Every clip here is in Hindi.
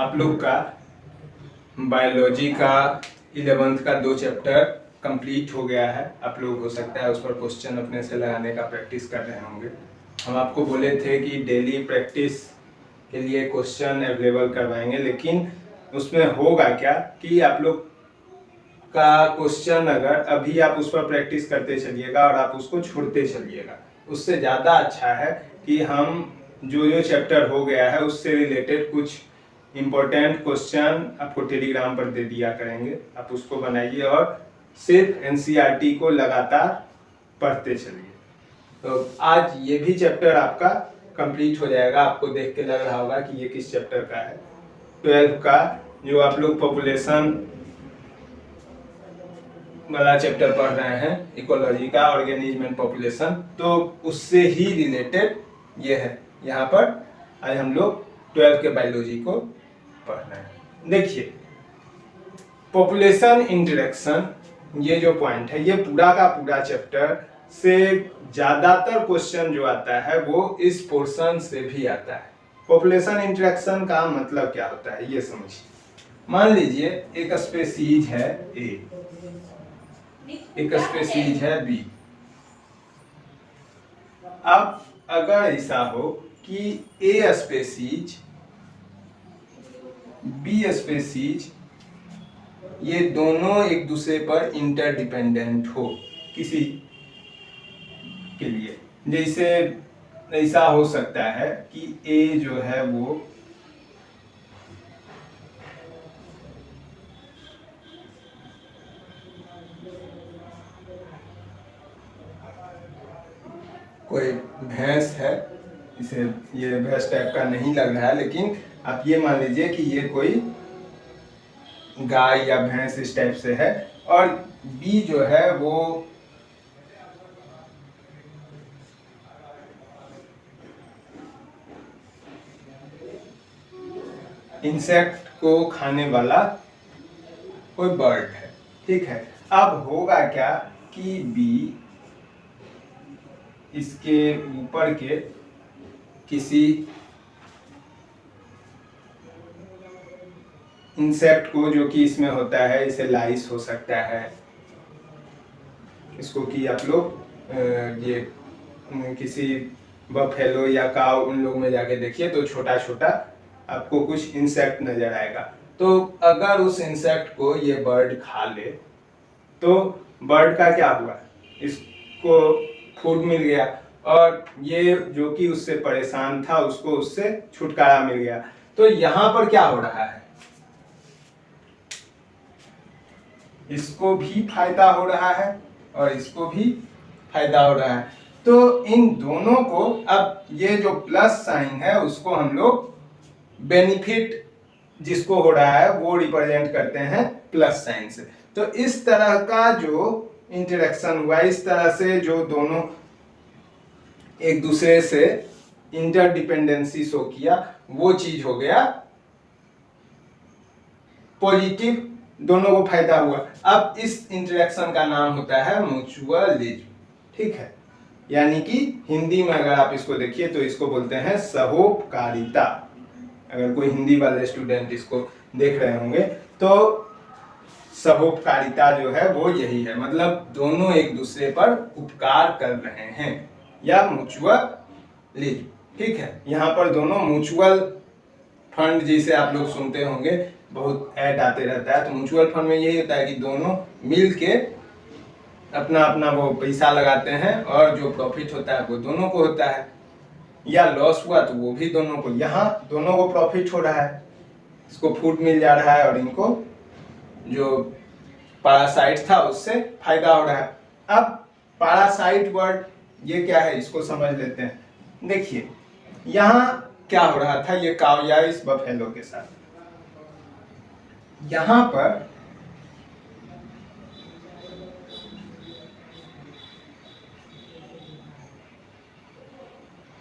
आप लोग का बायोलॉजी का 11th का 2 चैप्टर कंप्लीट हो गया है। आप लोग हो सकता है उस पर क्वेश्चन अपने से लगाने का प्रैक्टिस कर रहे होंगे। हम आपको बोले थे कि डेली प्रैक्टिस के लिए क्वेश्चन अवेलेबल करवाएंगे, लेकिन उसमें होगा क्या कि आप लोग का क्वेश्चन अगर अभी आप उस पर प्रैक्टिस करते चलिएगा और आप उसको छोड़ते चलिएगा, उससे ज़्यादा अच्छा है कि हम जो चैप्टर हो गया है उससे रिलेटेड कुछ इम्पोर्टेंट क्वेश्चन आपको टेलीग्राम पर दे दिया करेंगे। आप उसको बनाइए और सिर्फ एनसीईआरटी को लगातार पढ़ते चलिए। तो आज ये भी चैप्टर आपका कंप्लीट हो जाएगा। आपको देख के लग रहा होगा कि ये किस चैप्टर का है। 12 का जो आप लोग पॉपुलेशन वाला चैप्टर पढ़ रहे हैं, इकोलॉजी का, ऑर्गेनिज्म एंड पॉपुलेशन, तो उससे ही रिलेटेड ये है। यहाँ पर आज हम लोग 12 के बायोलॉजी को पढ़ रहे हैं। देखिए, पॉपुलेशन इंटरेक्शन, ये जो पॉइंट है, ये पूरा का पूरा चैप्टर से ज्यादातर क्वेश्चन जो आता है वो इस पोर्शन से भी आता है। पॉपुलेशन इंटरेक्शन का मतलब क्या होता है ये समझिए। मान लीजिए एक स्पेसीज है ए, एक स्पेसीज है बी। अब अगर ऐसा हो कि ए स्पेसीज बी स्पेसीज ये दोनों एक दूसरे पर इंटरडिपेंडेंट हो किसी के लिए, जैसे ऐसा हो सकता है कि ए जो है वो कोई भैंस है, इसे ये भैंस टाइप का नहीं लग रहा है, लेकिन आप ये मान लीजिए कि ये कोई गाय या भैंस इस टाइप से है, और बी जो है वो इंसेक्ट को खाने वाला कोई बर्ड है, ठीक है। अब होगा क्या कि बी इसके ऊपर के किसी इंसेक्ट को, जो कि इसमें होता है, इसे लाइस हो सकता है, इसको कि आप लोग ये किसी बफेलो या काऊ उन लोग में जाके देखिए तो छोटा छोटा आपको कुछ इंसेक्ट नजर आएगा। तो अगर उस इंसेक्ट को ये बर्ड खा ले तो बर्ड का क्या हुआ, इसको फूड मिल गया, और ये जो कि उससे परेशान था उसको उससे छुटकारा मिल गया। तो यहाँ पर क्या हो रहा है, इसको भी फायदा हो रहा है और इसको भी फायदा हो रहा है। तो इन दोनों को, अब ये जो प्लस साइन है उसको हम लोग बेनिफिट जिसको हो रहा है वो रिप्रेजेंट करते हैं प्लस साइन से। तो इस तरह का जो इंटरेक्शन हुआ, इस तरह से जो दोनों एक दूसरे से इंटरडिपेंडेंसी शो किया, वो चीज हो गया पॉजिटिव, दोनों को फायदा हुआ। अब इस इंटरेक्शन का नाम होता है म्यूचुअलिज्म, ठीक है। यानी कि हिंदी में अगर आप इसको देखिए तो इसको बोलते हैं सहोपकारिता। अगर कोई हिंदी वाले स्टूडेंट इसको देख रहे होंगे तो सहोपकारिता जो है वो यही है, मतलब दोनों एक दूसरे पर उपकार कर रहे हैं, या म्यूचुअलिज्म, ठीक है। यहाँ पर दोनों म्यूचुअल फंड जैसे आप लोग सुनते होंगे, बहुत ऐड आते रहता है, तो म्यूचुअल फंड में यही होता है कि दोनों मिल के अपना अपना वो पैसा लगाते हैं और जो प्रॉफिट होता है वो दोनों को होता है, या लॉस हुआ तो वो भी दोनों को। यहाँ दोनों को प्रॉफिट हो रहा है, इसको फूड मिल जा रहा है और इनको जो पैरासाइट था उससे फायदा हो रहा है। अब पैरासाइट वर्ड ये क्या है इसको समझ लेते हैं। देखिए यहाँ क्या हो रहा था, ये काऊ या इस बफेलो के साथ, यहाँ पर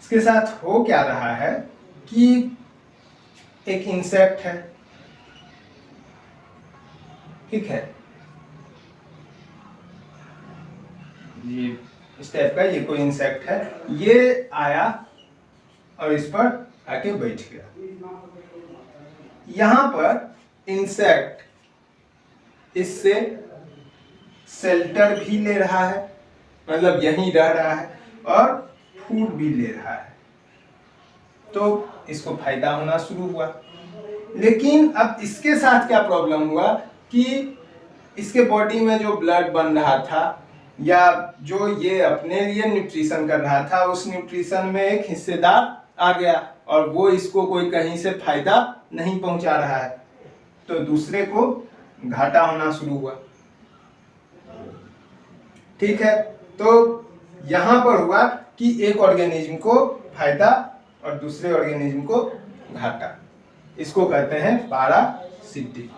इसके साथ हो क्या रहा है कि एक इंसेक्ट है, ठीक है, ये इस टाइप का, ये कोई इंसेक्ट है, ये आया और इस पर आके बैठ गया। यहाँ पर इंसेक्ट इससे शेल्टर भी ले रहा है, मतलब यहीं रह रहा है, और फूड भी ले रहा है, तो इसको फायदा होना शुरू हुआ। लेकिन अब इसके साथ क्या प्रॉब्लम हुआ कि इसके बॉडी में जो ब्लड बन रहा था या जो ये अपने लिए न्यूट्रिशन कर रहा था, उस न्यूट्रिशन में एक हिस्सेदार आ गया और वो इसको कोई कहीं से फायदा नहीं पहुंचा रहा है, तो दूसरे को घाटा होना शुरू हुआ। ठीक है, तो यहां पर हुआ कि एक ऑर्गेनिज्म को फायदा और दूसरे ऑर्गेनिज्म को घाटा, इसको कहते हैं पैरासिटिक।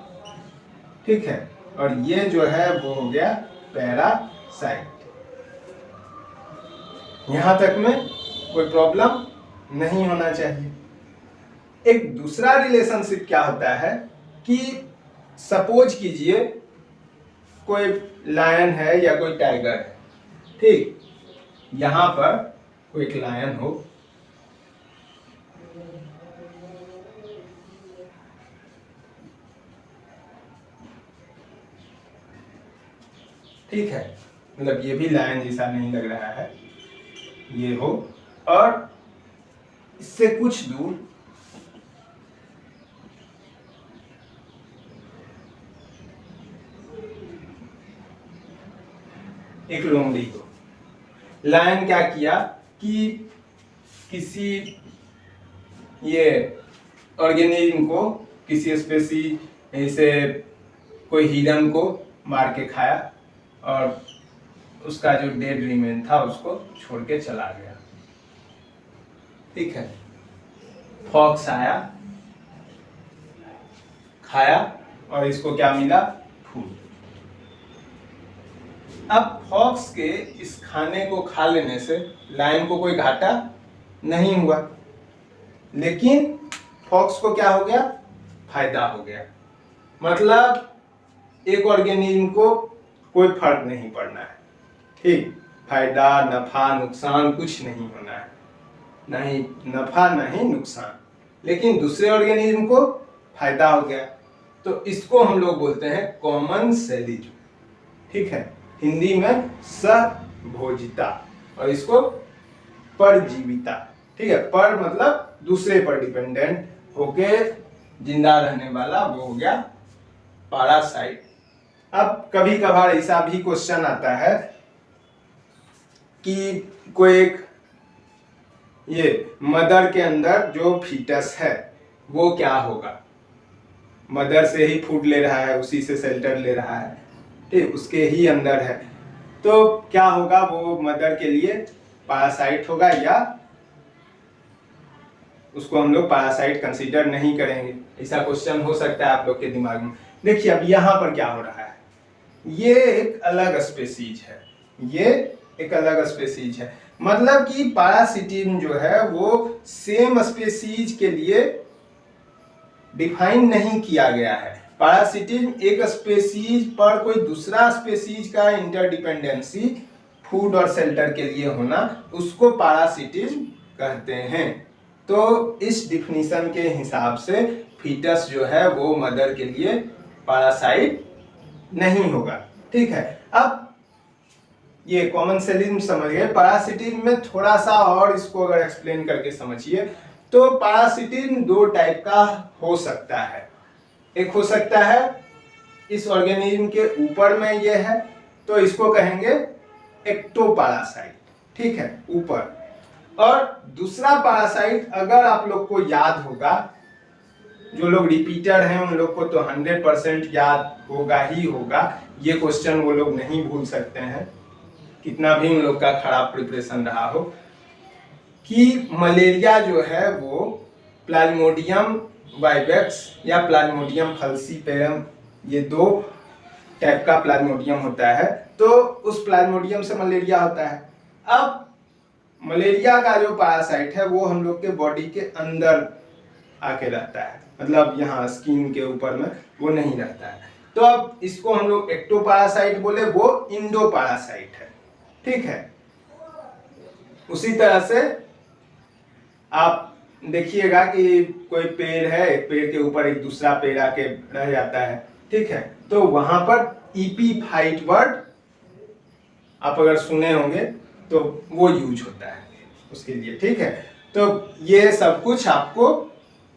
ठीक है, और ये जो है वो हो गया पैरासाइट। यहां तक में कोई प्रॉब्लम नहीं होना चाहिए। एक दूसरा रिलेशनशिप क्या होता है कि सपोज कीजिए कोई लायन है या कोई टाइगर है, ठीक, यहां पर कोई एक लायन हो, ठीक है, मतलब ये भी लायन जैसा नहीं लग रहा है, ये हो, और इससे कुछ दूर एक लोमड़ी हो। लायन क्या किया कि किसी ये ऑर्गेनिज्म को, किसी स्पेसी ऐसे कोई हिरन को मार के खाया और उसका जो डेड रिमेन था उसको छोड़ के चला गया। ठीक है, फॉक्स आया, खाया और इसको क्या मिला? फूड। अब फॉक्स के इस खाने को खा लेने से लायन को कोई घाटा नहीं हुआ, लेकिन फॉक्स को क्या हो गया? फायदा हो गया। मतलब एक ऑर्गेनिज्म को कोई फर्क नहीं पड़ना है, ठीक, फायदा नफा नुकसान कुछ नहीं होना है, नहीं नफा नहीं नुकसान, लेकिन दूसरे ऑर्गेनिज्म को फायदा हो गया, तो इसको हम लोग बोलते हैं कॉमन सेलिज्म। ठीक है, हिंदी में सहभोजिता, और इसको परजीविता। ठीक है, पर मतलब दूसरे पर डिपेंडेंट होके जिंदा रहने वाला, वो हो गया पैरासाइट। अब कभी कभार ऐसा भी क्वेश्चन आता है कि कोई एक ये मदर के अंदर जो फीटस है वो क्या होगा? मदर से ही फूड ले रहा है, उसी से शेल्टर ले रहा है, ठीक, उसके ही अंदर है, तो क्या होगा? वो मदर के लिए पैरासाइट होगा या उसको हम लोग पैरासाइट कंसीडर नहीं करेंगे? ऐसा क्वेश्चन हो सकता है आप लोग के दिमाग में। देखिए अब यहाँ पर क्या हो रहा है, ये एक अलग स्पेसीज है, ये एक अलग स्पेसीज है, मतलब कि पैरासिटिज्म जो है वो सेम स्पेसीज के लिए डिफाइन नहीं किया गया है। पैरासिटिज्म एक स्पेसीज पर कोई दूसरा स्पेसीज का इंटरडिपेंडेंसी फूड और शेल्टर के लिए होना, उसको पैरासिटिज्म कहते हैं। तो इस डिफिनीशन के हिसाब से फीटस जो है वो मदर के लिए पैरासाइट नहीं होगा। ठीक है, अब ये कॉमन सेलिज्म समझ गए। पैरासिटिज्म में थोड़ा सा और इसको अगर एक्सप्लेन करके समझिए तो पैरासिटिज्म दो टाइप का हो सकता है। एक हो सकता है इस ऑर्गेनिज्म के ऊपर में ये है, तो इसको कहेंगे एक्टोपैरासाइट, ठीक है, ऊपर। और दूसरा पैरासाइट, अगर आप लोग को याद होगा, जो लोग रिपीटर हैं उन लोग को तो 100% याद होगा ही होगा, ये क्वेश्चन वो लोग नहीं भूल सकते हैं, कितना भी उन लोग का खराब प्रिपरेशन रहा हो, कि मलेरिया जो है वो प्लाज्मोडियम वाइवेक्स या प्लाज्मोडियम फल्सीपेरम, ये दो टाइप का प्लाज्मोडियम होता है, तो उस प्लाज्मोडियम से मलेरिया होता है। अब मलेरिया का जो पैरासाइट है वो हम लोग के बॉडी के अंदर आके रहता है, मतलब यहाँ स्किन के ऊपर में वो नहीं रहता है, तो अब इसको हम लोग एक्टोपैरासाइट बोले, वो इंडोपैरासाइट है। ठीक है, उसी तरह से आप देखिएगा कि कोई पेड़ है, एक पेड़ के ऊपर एक दूसरा पेड़ आके रह जाता है, ठीक है, तो वहां पर ईपीफाइट वर्ड आप अगर सुने होंगे तो वो यूज होता है उसके लिए, ठीक है। तो ये सब कुछ आपको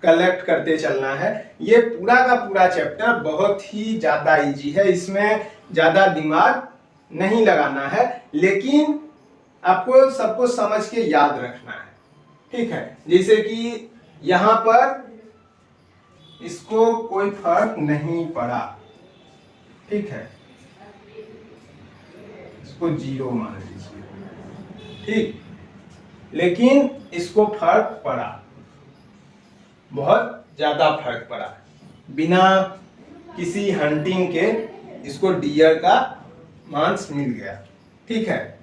कलेक्ट करते चलना है। ये पूरा का पूरा चैप्टर बहुत ही ज्यादा इजी है, इसमें ज्यादा दिमाग नहीं लगाना है, लेकिन आपको सबको समझ के याद रखना है, ठीक है। जैसे कि यहां पर इसको कोई फर्क नहीं पड़ा, ठीक है, इसको 0 मान लीजिए, ठीक, लेकिन इसको फर्क पड़ा, बहुत ज्यादा फर्क पड़ा, बिना किसी हंटिंग के इसको डियर का मांस मिल गया, ठीक है।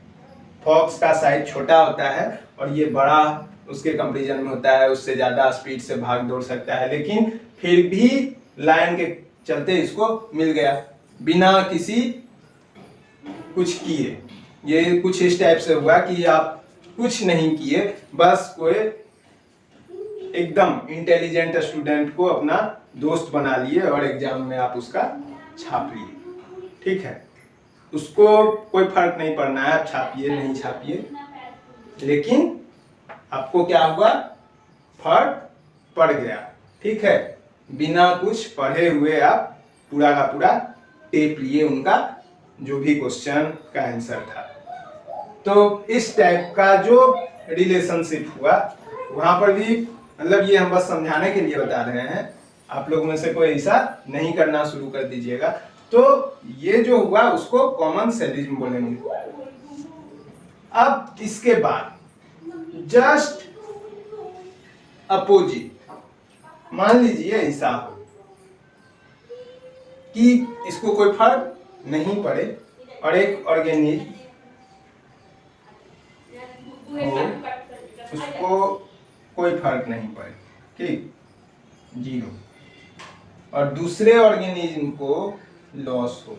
फॉक्स का साइज छोटा होता है और ये बड़ा उसके कंपैरिजन में होता है, उससे ज्यादा स्पीड से भाग दौड़ सकता है, लेकिन फिर भी लायन के चलते इसको मिल गया बिना किसी कुछ किए। ये कुछ इस टाइप से हुआ कि आप कुछ नहीं किए, बस कोई एकदम इंटेलिजेंट स्टूडेंट को अपना दोस्त बना लिए और एग्जाम में आप उसका छाप लिए, ठीक है। उसको कोई फर्क नहीं पड़ना है आप छापिए नहीं छापिए, लेकिन आपको क्या हुआ, फर्क पड़ गया, ठीक है। बिना कुछ पढ़े हुए आप पूरा का पूरा टेप लिए उनका जो भी क्वेश्चन का आंसर था। तो इस टाइप का जो रिलेशनशिप हुआ वहां पर भी, मतलब ये हम बस समझाने के लिए बता रहे हैं, आप लोगों में से कोई ऐसा नहीं करना शुरू कर दीजिएगा। तो ये जो हुआ उसको कॉमन सिलोजिज्म बोलेंगे। अब इसके बाद जस्ट अपोजिट, मान लीजिए ऐसा हो कि इसको कोई फर्क नहीं पड़े और एक ऑर्गेनिज्म हो, उसको कोई फर्क नहीं पड़े, ठीक, 0, और दूसरे ऑर्गेनिज्म को लॉस हो,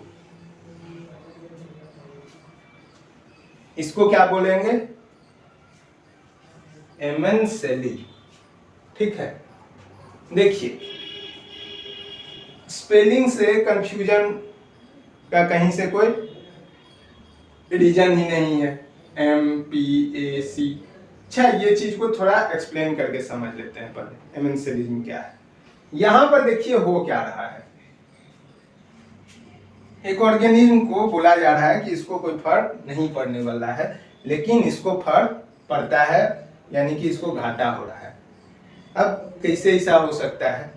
इसको क्या बोलेंगे, एमेंसेली, ठीक है। देखिए स्पेलिंग से कंफ्यूजन का कहीं से कोई रीजन ही नहीं है, MPAC। अच्छा, ये चीज को थोड़ा एक्सप्लेन करके समझ लेते हैं पहले, एमेंसेलिज्म क्या है। यहां पर देखिए हो क्या रहा है, एक ऑर्गेनिज्म को बोला जा रहा है कि इसको कोई फर्क नहीं पड़ने वाला है, लेकिन इसको फर्क पड़ता है, यानी कि इसको घाटा हो रहा है। अब कैसे ऐसा हो सकता है,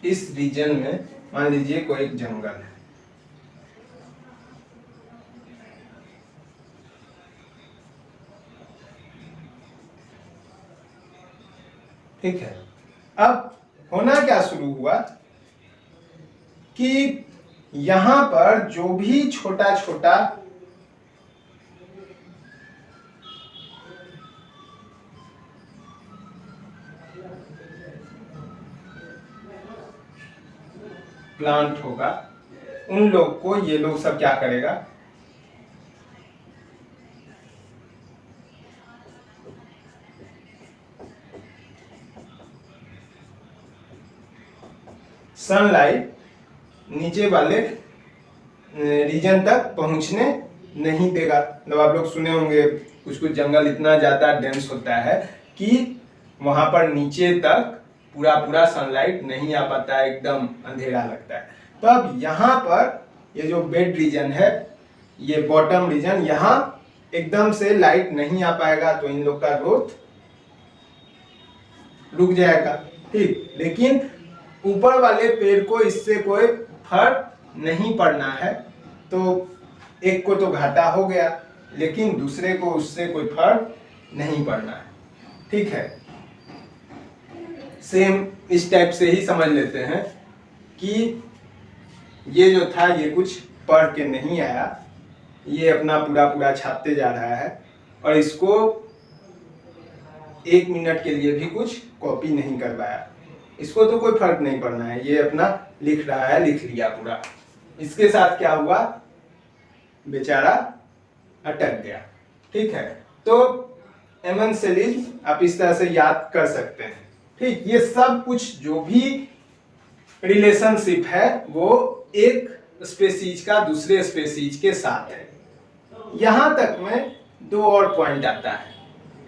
इस रीजन में मान लीजिए कोई एक जंगल है, ठीक है। अब होना क्या शुरू हुआ कि यहां पर जो भी छोटा छोटा प्लांट होगा, उन लोग को ये लोग सब क्या करेगा, सनलाइट नीचे वाले रीजन तक पहुंचने नहीं देगा। मतलब आप लोग सुने होंगे कुछ कुछ जंगल इतना ज्यादा डेंस होता है कि वहां पर नीचे तक पूरा पूरा सनलाइट नहीं आ पाता है, एकदम अंधेरा लगता है। तो अब यहाँ पर ये जो बेड रीजन है, ये बॉटम रीजन, यहाँ एकदम से लाइट नहीं आ पाएगा, तो इन लोग का ग्रोथ रुक जाएगा, ठीक। लेकिन ऊपर वाले पेड़ को इससे कोई फर्क नहीं पड़ना है, तो एक को तो घाटा हो गया, लेकिन दूसरे को उससे कोई फर्क नहीं पड़ना है, ठीक है। सेम इस टाइप से ही समझ लेते हैं कि ये जो था ये कुछ पढ़ के नहीं आया, ये अपना पूरा पूरा छापते जा रहा है और इसको 1 मिनट के लिए भी कुछ कॉपी नहीं करवाया, इसको तो कोई फर्क नहीं पड़ना है, ये अपना लिख रहा है, लिख लिया पूरा। इसके साथ क्या हुआ, बेचारा अटक गया। ठीक है, तो एमेंसेलिज्म आप इस तरह से याद कर सकते हैं। ठीक, ये सब कुछ जो भी रिलेशनशिप है वो एक स्पेसीज का दूसरे स्पेसीज के साथ है। यहां तक में दो और पॉइंट आता है।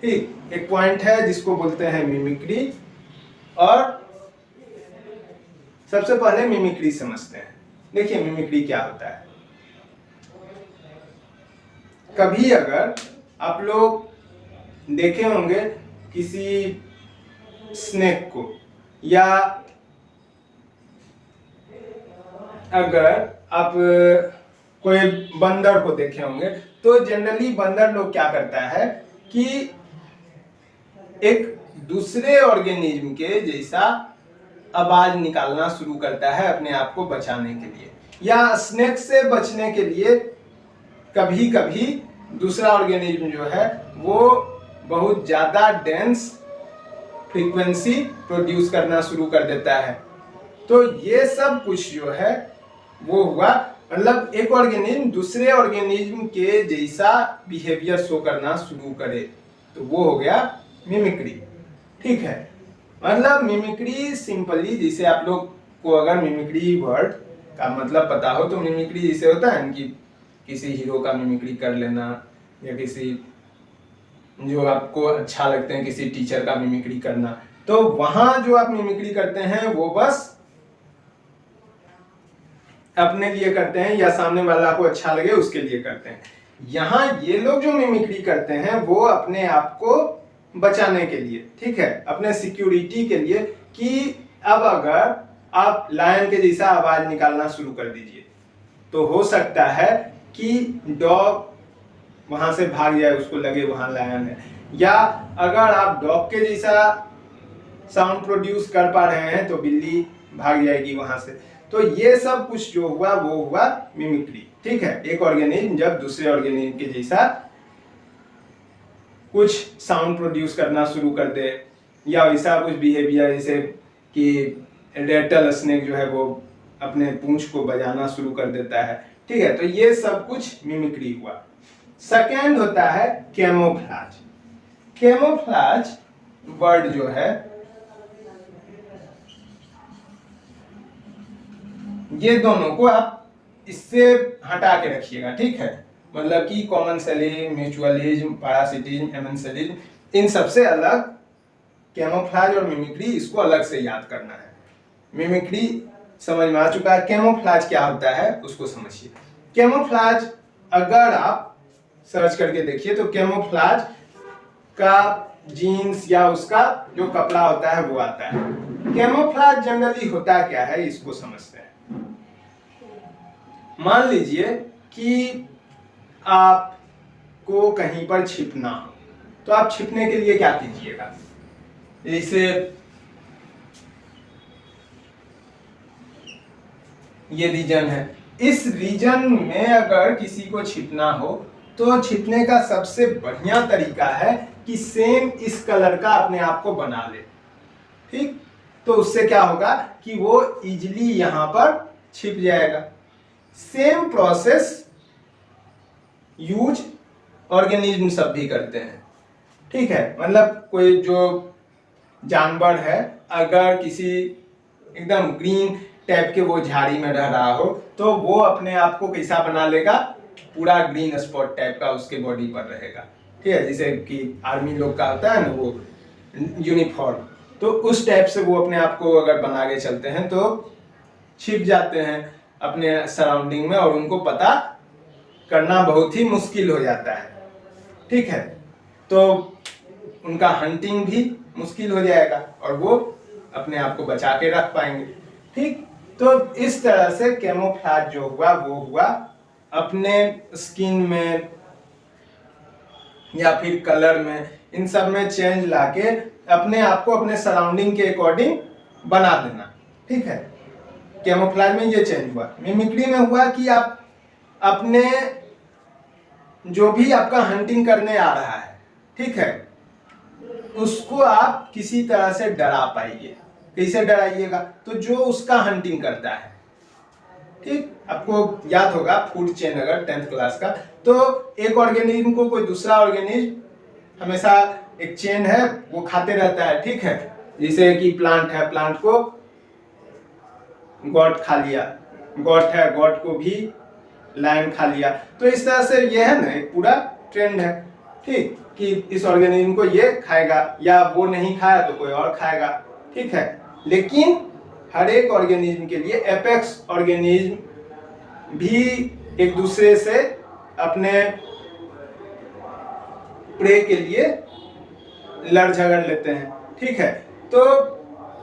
ठीक, एक पॉइंट है जिसको बोलते हैं मिमिक्री, और सबसे पहले मिमिक्री समझते हैं। देखिए मिमिक्री क्या होता है। कभी अगर आप लोग देखे होंगे किसी स्नेक को, या अगर आप कोई बंदर को देखे होंगे, तो जनरली बंदर लोग क्या करता है कि एक दूसरे ऑर्गेनिज्म के जैसा आवाज निकालना शुरू करता है अपने आप को बचाने के लिए, या स्नेक से बचने के लिए कभी कभी दूसरा ऑर्गेनिज्म जो है वो बहुत ज्यादा डेंस फ्रीक्वेंसी प्रोड्यूस करना शुरू कर देता है। तो ये सब कुछ जो है वो हुआ, मतलब एक ऑर्गेनिज्म दूसरे ऑर्गेनिज्म के जैसा बिहेवियर शो करना शुरू करे, तो वो हो गया मिमिक्री। ठीक है, मतलब मिमिक्री सिंपली, जैसे आप लोग को अगर मिमिक्री वर्ड का मतलब पता हो, तो मिमिक्री जैसे होता है कि किसी हीरो का मिमिक्री कर लेना, या किसी जो आपको अच्छा लगते हैं किसी टीचर का मिमिक्री करना, तो वहां जो आप मिमिक्री करते हैं वो बस अपने लिए करते हैं या सामने वाला को अच्छा लगे उसके लिए करते हैं। यहाँ ये लोग जो मिमिक्री करते हैं वो अपने आप को बचाने के लिए, ठीक है, अपने सिक्योरिटी के लिए, कि अब अगर आप लायन के जैसा आवाज निकालना शुरू कर दीजिए तो हो सकता है कि डॉग वहां से भाग जाए, उसको लगे वहां लायन है, या अगर आप डॉग के जैसा साउंड प्रोड्यूस कर पा रहे हैं तो बिल्ली भाग जाएगी वहां से। तो ये सब कुछ जो हुआ वो हुआ मिमिक्री। ठीक है, एक ऑर्गेनिज्म जब दूसरे ऑर्गेनिज्म के जैसा कुछ साउंड प्रोड्यूस करना शुरू कर दे, या ऐसा कुछ बिहेवियर जैसे कि रेटल स्नेक जो है वो अपने पूंछ को बजाना शुरू कर देता है। ठीक है, तो ये सब कुछ मिमिक्री हुआ। सेकेंड होता है कैमोफ्लाज। कैमोफ्लाज वर्ड जो है ये दोनों को आप इससे हटा के रखिएगा। ठीक है, मतलब कि कॉमन सेलिज्म, म्यूचुअलिज्म, पैरासिटिज्म, एमेंसेलिज्म, इन सबसे अलग कैमोफ्लाज और मिमिक्री, इसको अलग से याद करना है। मिमिक्री समझ में आ चुका है, कैमोफ्लाज क्या होता है उसको समझिए। कैमोफ्लाज अगर आप सर्च करके देखिए तो कैमोफ्लाज का जीन्स या उसका जो कपड़ा होता है वो आता है। कैमोफ्लाज जनरली होता क्या है इसको समझते हैं। मान लीजिए कि आपको कहीं पर छिपना हो, तो आप छिपने के लिए क्या कीजिएगा, जैसे ये रीजन है, इस रीजन में अगर किसी को छिपना हो तो छिपने का सबसे बढ़िया तरीका है कि सेम इस कलर का अपने आप को बना ले। ठीक, तो उससे क्या होगा कि वो इजीली यहां पर छिप जाएगा। सेम प्रोसेस यूज ऑर्गेनिज्म सब भी करते हैं। ठीक है, मतलब कोई जो जानवर है अगर किसी एकदम ग्रीन टाइप के वो झाड़ी में रह रहा हो तो वो अपने आप को कैसा बना लेगा, पूरा ग्रीन स्पॉट टाइप का उसके बॉडी पर रहेगा। ठीक है, जैसे कि आर्मी लोग का होता है ना वो यूनिफॉर्म, तो उस टाइप से वो अपने आप को अगर बना के चलते हैं तो छिप जाते हैं अपने सराउंडिंग में और उनको पता करना बहुत ही मुश्किल हो जाता है। ठीक है, तो उनका हंटिंग भी मुश्किल हो जाएगा और वो अपने आप को बचा के रख पाएंगे। ठीक, तो इस तरह से कैमोफ्लाज जो हुआ वो हुआ अपने स्किन में या फिर कलर में, इन सब में चेंज लाके अपने आप को अपने सराउंडिंग के अकॉर्डिंग बना देना। ठीक है, कैमोफ्लाज में ये चेंज हुआ। मिमिक्री में हुआ कि आप अपने जो भी आपका हंटिंग करने आ रहा है, ठीक है, उसको आप किसी तरह से डरा पाइए। कैसे डराइएगा, तो जो उसका हंटिंग करता है ठीक, आपको याद होगा फूड चेन अगर 10th क्लास का, तो एक ऑर्गेनिज्म को कोई दूसरा ऑर्गेनिज्म हमेशा एक चेन है वो खाते रहता है, ठीक है। जैसे कि प्लांट है, प्लांट को गॉट खा लिया, गॉट है, गॉट को भी लायन खा लिया। तो इस तरह से ये है ना एक पूरा ट्रेंड है, ठीक, कि इस ऑर्गेनिज्म को ये खाएगा या वो नहीं खाया तो कोई और खाएगा, ठीक है। लेकिन हर एक ऑर्गेनिज्म के लिए एपेक्स ऑर्गेनिज्म भी एक दूसरे से अपने प्रे के लिए लड़ झगड़ लेते हैं, ठीक है। तो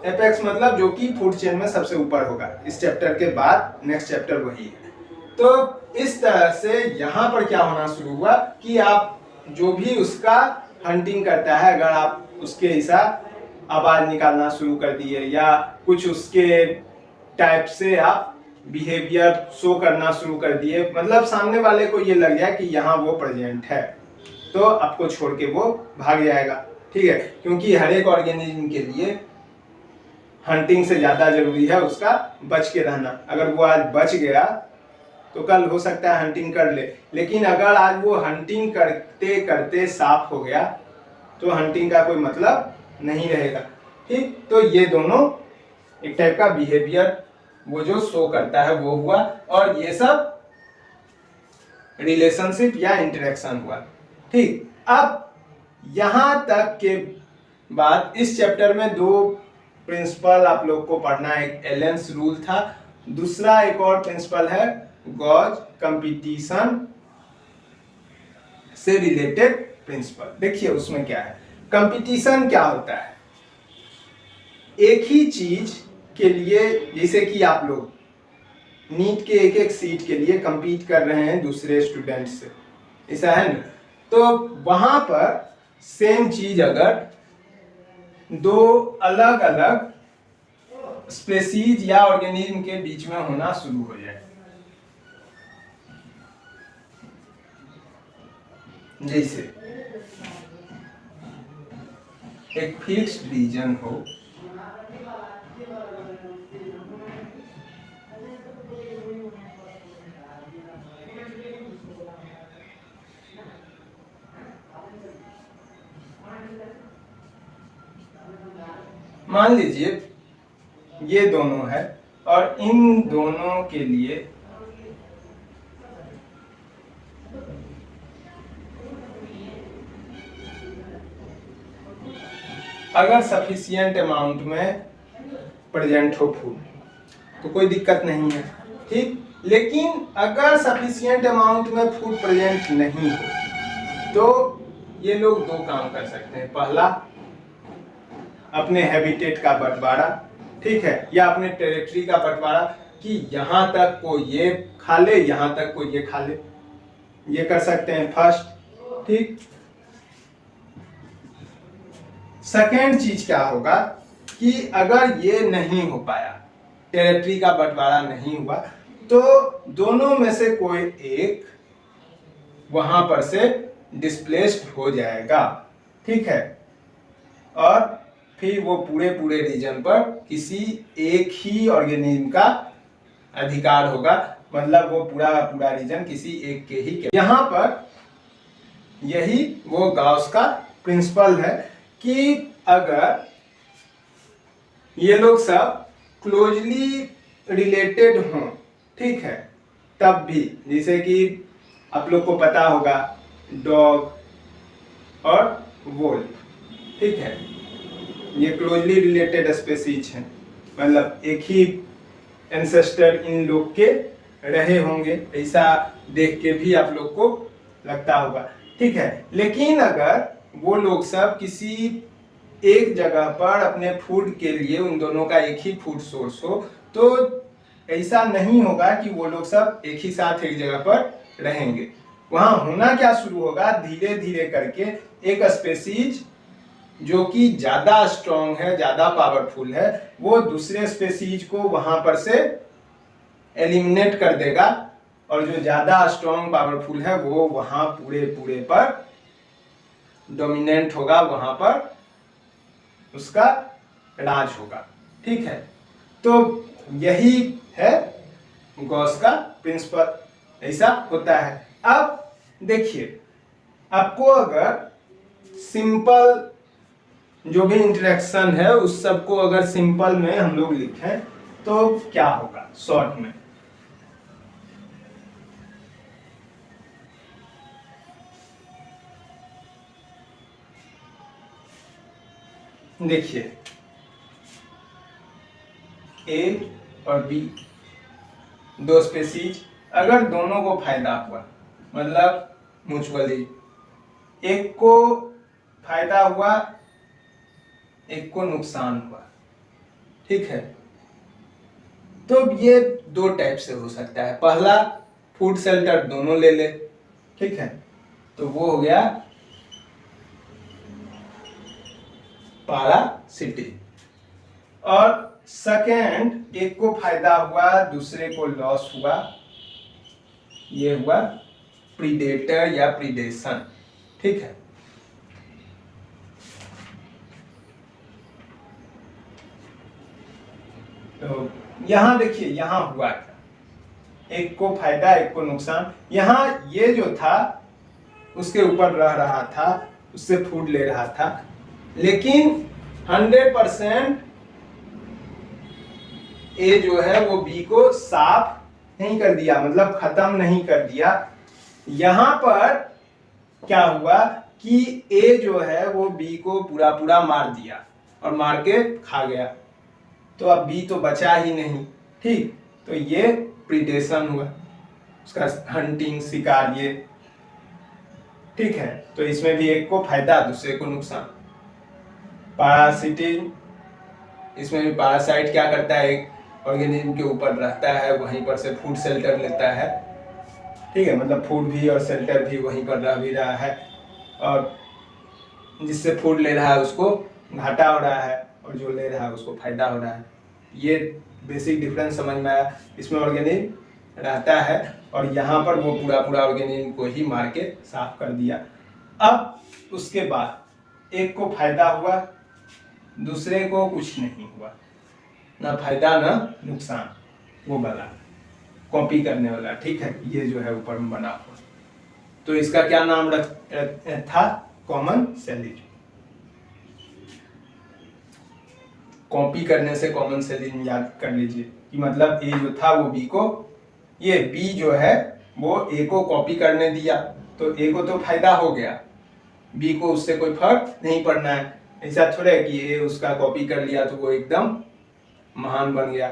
एपेक्स मतलब जो कि फूड चेन में सबसे ऊपर होगा, इस चैप्टर के बाद नेक्स्ट चैप्टर वही है। तो इस तरह से यहाँ पर क्या होना शुरू हुआ कि आप जो भी उसका हंटिंग करता है, अगर आप उसके ऐसा आवाज निकालना शुरू कर दिए या कुछ उसके टाइप से आप बिहेवियर शो करना शुरू कर दिए, मतलब सामने वाले को ये लग जाए कि यहाँ वो प्रेजेंट है, तो आपको छोड़ के वो भाग जाएगा, ठीक है। क्योंकि हर एक ऑर्गेनिज्म के लिए हंटिंग से ज्यादा जरूरी है उसका बच के रहना। अगर वो आज बच गया तो कल हो सकता है हंटिंग कर ले, लेकिन अगर आज वो हंटिंग करते करते साफ हो गया तो हंटिंग का कोई मतलब नहीं रहेगा, ठीक। तो ये दोनों एक टाइप का बिहेवियर वो जो शो करता है वो हुआ, और ये सब रिलेशनशिप या इंटरेक्शन हुआ, ठीक। अब यहां तक के बाद इस चैप्टर में दो प्रिंसिपल आप लोग को पढ़ना है। एक एलेंस रूल था, दूसरा एक और प्रिंसिपल है गॉज कंपटीशन से रिलेटेड प्रिंसिपल। देखिए उसमें क्या है, कंपटीशन क्या होता है, एक ही चीज के लिए, जैसे कि आप लोग नीट के एक एक सीट के लिए compete कर रहे हैं दूसरे स्टूडेंट से, ऐसा है ना। तो वहां पर सेम चीज अगर दो अलग अलग स्पेसीज या ऑर्गेनिज्म के बीच में होना शुरू हो जाए, जैसे एक फिक्स्ड रीजन हो, मान लीजिए ये दोनों है और इन दोनों के लिए अगर सफिशिएंट अमाउंट में प्रेजेंट हो फूड तो कोई दिक्कत नहीं है, ठीक। लेकिन अगर सफिशिएंट अमाउंट में फूड प्रेजेंट नहीं हो तो ये लोग दो काम कर सकते हैं। पहला, अपने हैबिटेट का बंटवारा, ठीक है, या अपने टेरिटरी का बंटवारा कि यहां तक को ये खा ले, यहां तक को ये खा ले, ये कर सकते हैं फर्स्ट, ठीक। सेकेंड चीज क्या होगा कि अगर ये नहीं हो पाया, टेरिटरी का बंटवारा नहीं हुआ, तो दोनों में से कोई एक वहां पर से डिस्प्लेस्ड हो जाएगा, ठीक है। और फिर वो पूरे पूरे रीजन पर किसी एक ही ऑर्गेनिज्म का अधिकार होगा, मतलब वो पूरा पूरा रीजन किसी एक के ही के। यहाँ पर यही वो गाउस का प्रिंसिपल है कि अगर ये लोग सब क्लोजली रिलेटेड हों, ठीक है, तब भी, जैसे कि आप लोग को पता होगा डॉग और वोल्फ, ठीक है, ये क्लोजली रिलेटेड स्पेसीज हैं, मतलब एक ही एंसेस्टर इन लोग के रहे होंगे, ऐसा देख के भी आप लोग को लगता होगा, ठीक है। लेकिन अगर वो लोग सब किसी एक जगह पर अपने फूड के लिए, उन दोनों का एक ही फूड सोर्स हो, तो ऐसा नहीं होगा कि वो लोग सब एक ही साथ एक जगह पर रहेंगे। वहां होना क्या शुरू होगा, धीरे धीरे करके एक स्पेसीज जो कि ज्यादा स्ट्रॉन्ग है, ज्यादा पावरफुल है, वो दूसरे स्पेसीज को वहां पर से एलिमिनेट कर देगा, और जो ज्यादा स्ट्रॉन्ग पावरफुल है वो वहां पूरे पूरे पर डोमिनेंट होगा, वहां पर उसका राज होगा, ठीक है। तो यही है गॉस का प्रिंसिपल, ऐसा होता है। अब देखिए, आपको अगर सिंपल जो भी इंटरेक्शन है उस सबको अगर सिंपल में हम लोग लिखें तो क्या होगा शॉर्ट में। देखिए, ए और बी दो स्पेसीज, अगर दोनों को फायदा हुआ मतलब म्यूचुअली, एक को फायदा हुआ एक को नुकसान हुआ, ठीक है, तो ये दो टाइप से हो सकता है। पहला, फूड शेल्टर दोनों ले ले, ठीक है, तो वो हो गया पैरासिटी। और सेकेंड, एक को फायदा हुआ दूसरे को लॉस हुआ, ये हुआ प्रीडेटर या प्रीडेशन, ठीक है। तो यहां देखिए, यहां हुआ क्या, एक को फायदा एक को नुकसान। यहां ये जो था उसके ऊपर रह रहा था, उससे फूड ले रहा था, लेकिन 100% ए जो है वो बी को साफ नहीं कर दिया, मतलब खत्म नहीं कर दिया। यहां पर क्या हुआ कि ए जो है वो बी को पूरा पूरा मार दिया और मार के खा गया, तो अब बी तो बचा ही नहीं, ठीक, तो ये प्रीडेशन हुआ, उसका हंटिंग, शिकार, ये ठीक है। तो इसमें भी एक को फायदा दूसरे को नुकसान। पैरासिटिंग, इसमें भी पैरासाइट क्या करता है, एक ऑर्गेनिज्म के ऊपर रहता है, वहीं पर से फूड शेल्टर लेता है, ठीक है, मतलब फूड भी और शेल्टर भी वहीं पर रह भी रहा है, और जिससे फूड ले रहा है उसको घाटा हो रहा है और जो ले रहा है उसको फायदा हो रहा है। ये बेसिक डिफरेंस समझ में आया। इसमें ऑर्गेनिज्म रहता है और यहाँ पर वो पूरा पूरा ऑर्गेनिज्म को ही मार के साफ कर दिया। अब उसके बाद एक को फायदा हुआ दूसरे को कुछ नहीं हुआ, ना फायदा ना नुकसान, वो वाला कॉपी करने वाला, ठीक है, ये जो है ऊपर में बना हुआ। तो इसका क्या नाम था, कॉमन सेलिज। कॉपी करने से कॉमन सेलिज याद कर लीजिए कि मतलब ए जो था वो बी को, ये बी जो है वो ए को कॉपी करने दिया, तो ए को तो फायदा हो गया, बी को उससे कोई फर्क नहीं पड़ना है। ऐसा थोड़ा है कि ए उसका कॉपी कर लिया तो वो एकदम महान बन गया,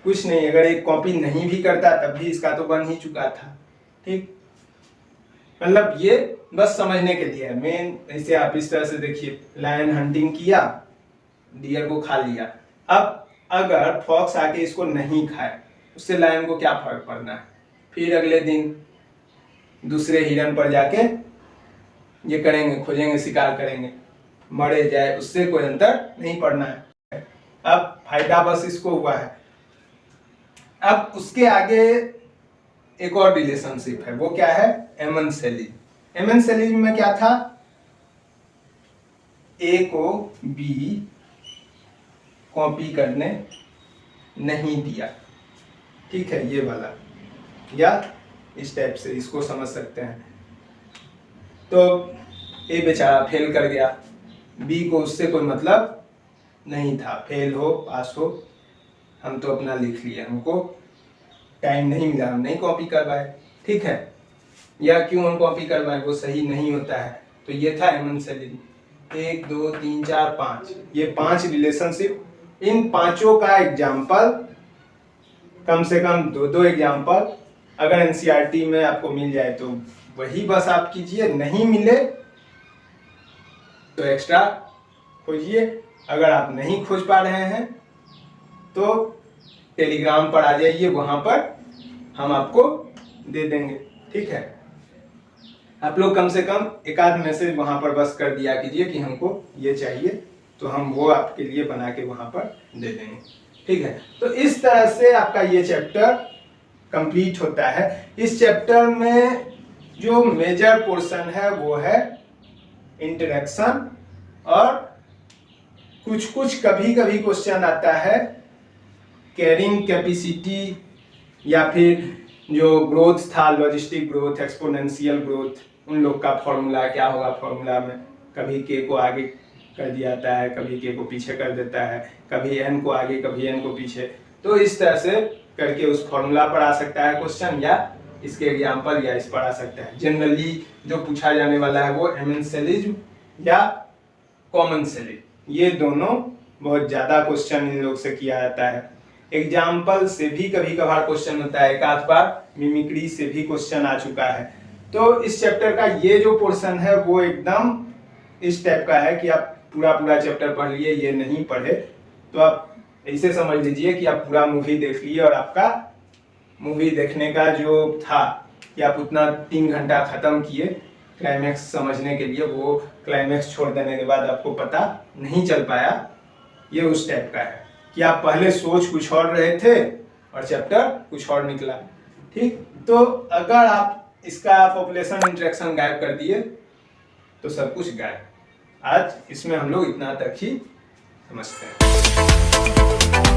कुछ नहीं। अगर एक कॉपी नहीं भी करता तब भी इसका तो बन ही चुका था, ठीक। मतलब ये बस समझने के लिए है मेन। ऐसे आप इस तरह से देखिए, लायन हंटिंग किया, डियर को खा लिया, अब अगर फॉक्स आके इसको नहीं खाए उससे लायन को क्या फर्क पड़ना है। फिर अगले दिन दूसरे हिरन पर जाके ये करेंगे, खोजेंगे, शिकार करेंगे, मरे जाए उससे कोई अंतर नहीं पड़ना है। अब फायदा बस इसको हुआ है। अब उसके आगे एक और रिलेशनशिप है, वो क्या है, एमन सेलिज। एमन सेलिज में क्या था, ए को बी कॉपी करने नहीं दिया, ठीक है, ये वाला, या इस टाइप से इसको समझ सकते हैं। तो ए बेचारा फेल कर गया, बी को उससे कोई मतलब नहीं था, फेल हो पास हो, हम तो अपना लिख लिए, हमको टाइम नहीं मिला, हम नहीं कॉपी करवाए, ठीक है, या क्यों हम कॉपी करवाए, वो सही नहीं होता है। तो ये था एमन सेलिज, 1 2 3 4 5, ये 5 रिलेशनशिप। इन पांचों का एग्जाम्पल कम से कम 2-2 एग्जाम्पल अगर एनसीईआरटी में आपको मिल जाए तो वही बस आप कीजिए, नहीं मिले तो एक्स्ट्रा खोजिए। अगर आप नहीं खोज पा रहे हैं तो टेलीग्राम पर आ जाइए, वहां पर हम आपको दे देंगे, ठीक है। आप लोग कम से कम एक आध मैसेज वहां पर बस कर दिया कीजिए कि हमको ये चाहिए, तो हम वो आपके लिए बना के वहां पर दे देंगे, ठीक है। तो इस तरह से आपका ये चैप्टर कंप्लीट होता है। इस चैप्टर में जो मेजर पोर्शन है वो है इंटरेक्शन, और कुछ कुछ कभी कभी क्वेश्चन आता है कैरिंग कैपेसिटी या फिर जो ग्रोथ था, लॉजिस्टिक ग्रोथ, एक्सपोनेंशियल ग्रोथ, उन लोग का फॉर्मूला क्या होगा। फॉर्मूला में कभी के को आगे कर दिया जाता है, कभी के को पीछे कर देता है, कभी एन को आगे, कभी एन को पीछे। तो इस तरह से करके उस फॉर्मूला पर आ सकता है क्वेश्चन, या इसके एग्जाम्पल या इस पर आ सकता है। जनरली जो पूछा जाने वाला है वो एमेंशियलिज्म या कॉमन सेलिंग, ये दोनों बहुत ज्यादा क्वेश्चन इन लोग से किया जाता है। एग्जाम्पल से भी कभी कभार क्वेश्चन होता है, एक आध बार मिमिक्री से भी क्वेश्चन आ चुका है। तो इस चैप्टर का ये जो पोर्शन है वो एकदम इस टाइप का है कि आप पूरा पूरा चैप्टर पढ़ लिए, ये नहीं पढ़े तो आप ऐसे समझ लीजिए कि आप पूरा मूवी देख लिए और आपका मूवी देखने का जो था कि आप उतना 3 घंटा खत्म किए क्लाइमैक्स समझने के लिए, वो क्लाइमैक्स छोड़ देने के बाद आपको पता नहीं चल पाया। ये उस टाइप का है कि आप पहले सोच कुछ और रहे थे और चैप्टर कुछ और निकला। ठीक, तो अगर आप इसका पॉपुलेशन इंटरेक्शन गायब कर दिए तो सब कुछ गायब। आज इसमें हम लोग इतना तक ही समझते हैं।